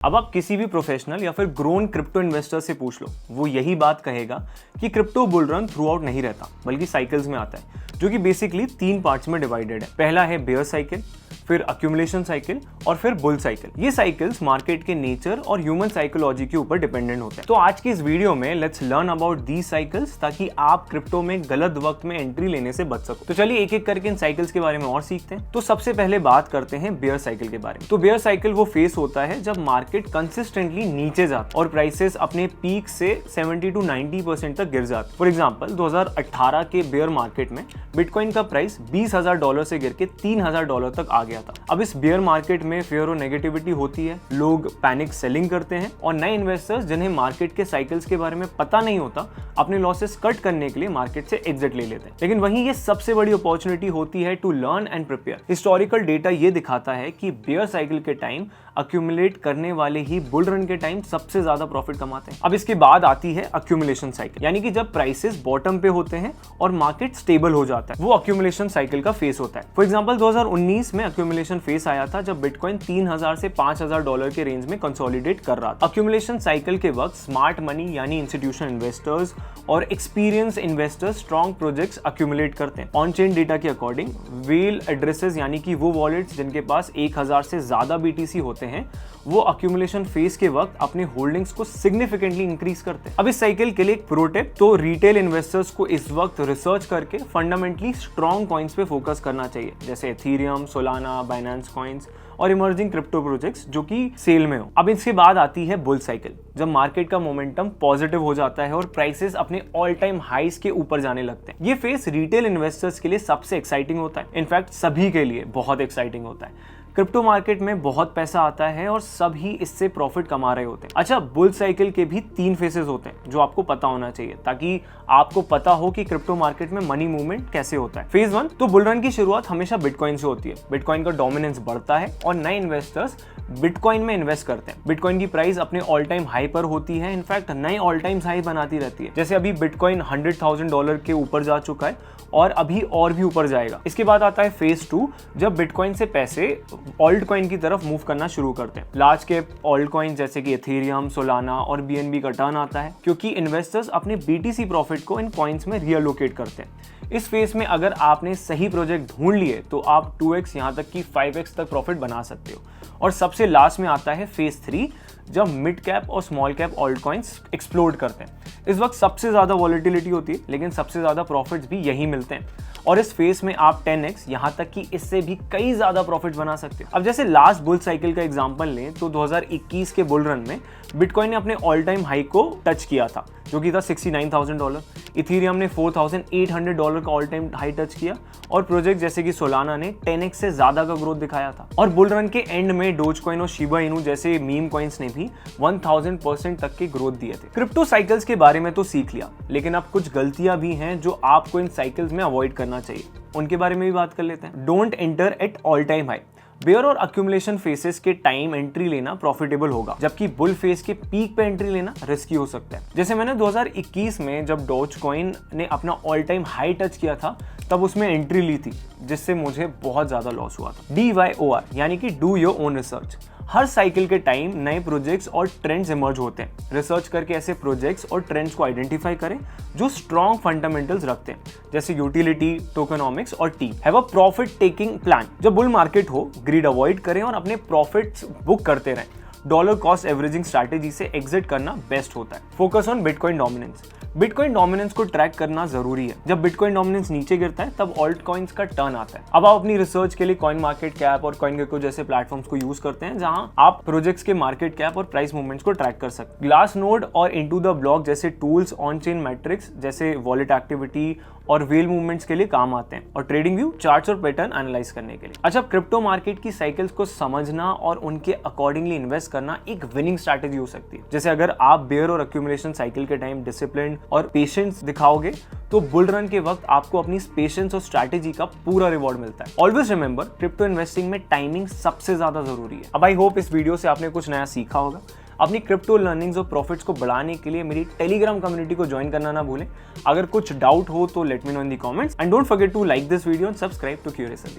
अब आप किसी भी प्रोफेशनल या फिर ग्रोन क्रिप्टो इन्वेस्टर से पूछ लो, वो यही बात कहेगा कि crypto bull run through out नहीं रहता बल्कि साइकिल्स में आता है, जो कि बेसिकली 3 पार्ट्स में डिवाइडेड है। पहला है बेयर साइकिल, फिर अक्यूमुलेशन साइकिल और फिर बुल साइकिल। ये साइकिल्स मार्केट के नेचर और ह्यूमन साइकोलॉजी के ऊपर डिपेंडेंट होते हैं। तो आज की इस वीडियो में let's learn about these cycles ताकि आप क्रिप्टो में गलत वक्त में एंट्री लेने से बच सको। तो चलिए एक एक करके इन साइकिल्स के बारे में और सीखते हैं। तो सबसे पहले बात करते हैं बेयर साइकिल के बारे में। तो बेयर साइकिल वो फेस होता है जब मार्केट कंसिस्टेंटली नीचे जाता और प्राइसेस अपने पीक से 70 to 90% तक गिर जाते। फॉर एग्जांपल 2018 के बेयर मार्केट में बिटकॉइन का प्राइस $20,000 से गिर के $3,000 तक आ गया था। अब इस बेयर मार्केट में फियर और नेगेटिविटी होती है, लोग पैनिक सेलिंग करते हैं और नए इन्वेस्टर्स जिन्हें मार्केट के साइकिल्स के बारे में पता नहीं होता अपने लॉसेस कट करने के लिए मार्केट से एग्जिट ले लेते हैं। लेकिन वहीं ये सबसे बड़ी अपॉर्चुनिटी होती है to learn and prepare. Historical data ये दिखाता है कि बेयर साइकिल के टाइम अक्यूमुलेट करने वाले ही बुल रन के टाइम सबसे ज्यादा प्रॉफिट कमाते हैं। अब इसके बाद आती है अक्यूमुलेशन साइकिल, यानी कि जब प्राइसेस बॉटम पे होते हैं और मार्केट स्टेबल हो जाता है, वो अक्यूमुलेशन साइकिल का फेस होता है। फॉर एग्जांपल 2019 में अक्यूमुलेशन फेस आया था जब बिटकॉइन $3,000 से $5,000 के रेंज में कंसोलिडेट कर रहा था। अक्यूमुलेशन साइकिल के वक्त स्मार्ट मनी यानी इंस्टीट्यूशनल इन्वेस्टर्स और experience investors strong projects accumulate करते हैं। ऑन चेन डेटा के अकॉर्डिंग व्हील एड्रेसेस यानी कि वो वॉलेट्स जिनके पास 1000 से ज्यादा बीटीसी होते हैं, वो अक्यूमुलेशन फेज के वक्त अपने होल्डिंग्स को सिग्निफिकेंटली इंक्रीज करते हैं। अब इस साइकिल के लिए एक प्रो टिप, तो रिटेल इन्वेस्टर्स को इस वक्त रिसर्च करके फंडामेंटली स्ट्रॉन्ग कॉइन्स पे फोकस करना चाहिए, जैसे एथेरियम, सोलाना, बाइनेंस कॉइन्स और इमर्जिंग क्रिप्टो प्रोजेक्ट्स जो कि सेल में हो। अब इसके बाद आती है बुल साइकिल, जब मार्केट का मोमेंटम पॉजिटिव हो जाता है और प्राइसेस अपने ऑल टाइम हाइस के ऊपर जाने लगते हैं। ये फेस रिटेल इन्वेस्टर्स के लिए सबसे एक्साइटिंग होता है, इनफैक्ट सभी के लिए बहुत एक्साइटिंग होता है। क्रिप्टो मार्केट में बहुत पैसा आता है और सब ही इससे प्रॉफिट कमा रहे होते हैं। अच्छा, बुल साइकिल के भी 3 फेसेस होते हैं जो आपको पता होना चाहिए ताकि आपको पता हो कि क्रिप्टो मार्केट में मनी मूवमेंट कैसे होता है। फेज 1, तो बुल रन की शुरुआत हमेशा बिटकॉइन से होती है। बिटकॉइन का डोमिनेंस बढ़ता है और नए इन्वेस्टर्स बिटकॉइन में इन्वेस्ट करते हैं। बिटकॉइन की प्राइस अपने ऑल टाइम हाई पर होती है, इनफैक्ट नए ऑल टाइम हाई बनाती रहती है। जैसे अभी बिटकॉइन $100,000 के ऊपर जा चुका है और अभी और भी ऊपर जाएगा। इसके बाद आता है फेज 2, जब बिटकॉइन से पैसे ऑल्ट कॉइन की तरफ मूव करना शुरू करते हैं। लार्ज कैप ऑल्ट कॉइन जैसे कि एथेरियम, सोलाना और BNB का टर्न आता है क्योंकि इन्वेस्टर्स अपने BTC प्रॉफिट को इन कॉइन्स में रिएलोकेट करते हैं। इस फेज में अगर आपने सही प्रोजेक्ट ढूंढ लिए तो आप 2x यहाँ तक कि 5x तक प्रॉफिट बना सकते हो। और सबसे लास्ट में आता है फेज 3, जब मिड कैप और small cap alt coins explode करते हैं। इस वक्त सबसे ज्यादा वॉलेटिलिटी होती है, लेकिन सबसे ज्यादा प्रॉफिट्स भी यही मिलते हैं और इस फेज में आप 10x यहाँ तक कि इससे भी कई ज्यादा प्रॉफिट बना सकते हो। अब जैसे लास्ट बुल साइकिल का एग्जांपल लें तो 2021 के बुल रन में बिटकॉइन ने अपने ऑल टाइम हाई को टच किया था जो कि था $69,000। इथेरियम ने $4,800 का ऑल टाइम हाई टच किया और प्रोजेक्ट जैसे कि सोलाना ने 10x से ज्यादा का ग्रोथ दिखाया था। और बुल रन के एंड में डोजकॉइन और शिबा इनू जैसे मीम कॉइन्स ने भी 1000% तक के ग्रोथ दिए थे। क्रिप्टो साइकिल्स के बारे में तो सीख लिया, लेकिन अब कुछ गलतियां भी हैं जो आपको इन साइकिल्स में अवॉइड करना चाहिए, उनके बारे में भी बात कर लेते हैं। Don't enter at all time high. Bear और अक्यूमुलेशन फेसेस के टाइम एंट्री लेना प्रॉफिटेबल होगा, जबकि बुल फेस के पीक पे एंट्री लेना रिस्की हो सकता है। जैसे मैंने 2021 में जब डोजकॉइन ने अपना ऑल टाइम हाई टच किया था तब उसमें एंट्री ली थी, जिससे मुझे बहुत ज्यादा लॉस हुआ था। DYOR यानी कि do your own research. Her cycle के टाइम नए प्रोजेक्ट्स और ट्रेंड्स इमर्ज होते हैं। रिसर्च करके ऐसे प्रोजेक्ट्स और ट्रेंड्स को आइडेंटिफाई करें जो स्ट्रॉन्ग फंडामेंटल्स रखते हैं, जैसे यूटिलिटी, टोकेनोमिक्स और team. Have a profit taking plan. जब बुल मार्केट हो, ग्रीड अवॉइड करें और अपने प्रॉफिट्स बुक करते रहें। डॉलर कॉस्ट एवरेजिंग स्ट्रैटेजी से एग्जिट करना बेस्ट होता है। Focus on bitcoin dominance. Bitcoin dominance को ट्रैक करना जरूरी है। जब बिटकॉइन डोमिनेंस नीचे गिरता है तब ऑल्ट कॉइन्स का टर्न आता है। अब आप अपनी रिसर्च के लिए कॉइन मार्केट कैप और कॉइनगेको जैसे प्लेटफॉर्म्स को यूज करते हैं, जहां आप प्रोजेक्ट्स के मार्केट कैप और प्राइस मूवमेंट्स को ट्रैक कर सकते हैं। ग्लास नोड और इनटू द ब्लॉक जैसे टूल्स ऑन चेन मैट्रिक्स जैसे वॉलेट एक्टिविटी और व्हील मूवमेंट्स के लिए काम आते हैं और ट्रेडिंग व्यू, चार्ट्स और पैटर्न एनालाइज करने के लिए। अच्छा, क्रिप्टो मार्केट की साइकिल्स को समझना और उनके अकॉर्डिंगली इन्वेस्ट करना एक विनिंग स्ट्रैटेजी हो सकती है। जैसे अगर आप बेयर और अक्यूमुलेशन साइकिल के टाइम डिसिप्लिन और पेशेंस दिखाओगे तो बुल रन के वक्त आपको अपनी पेशेंस और स्ट्रैटेजी का पूरा रिवॉर्ड मिलता है। ऑलवेज रिमेंबर, क्रिप्टो इन्वेस्टिंग में टाइमिंग सबसे ज्यादा जरूरी है। अब आई होप इस वीडियो से आपने कुछ नया सीखा होगा। अपनी क्रिप्टो लर्निंग्स और प्रॉफिट्स को बढ़ाने के लिए मेरी टेलीग्राम कम्युनिटी को ज्वाइन करना ना भूलें। अगर कुछ डाउट हो तो let me know in the comments and don't forget to like this video and subscribe to curious Ali.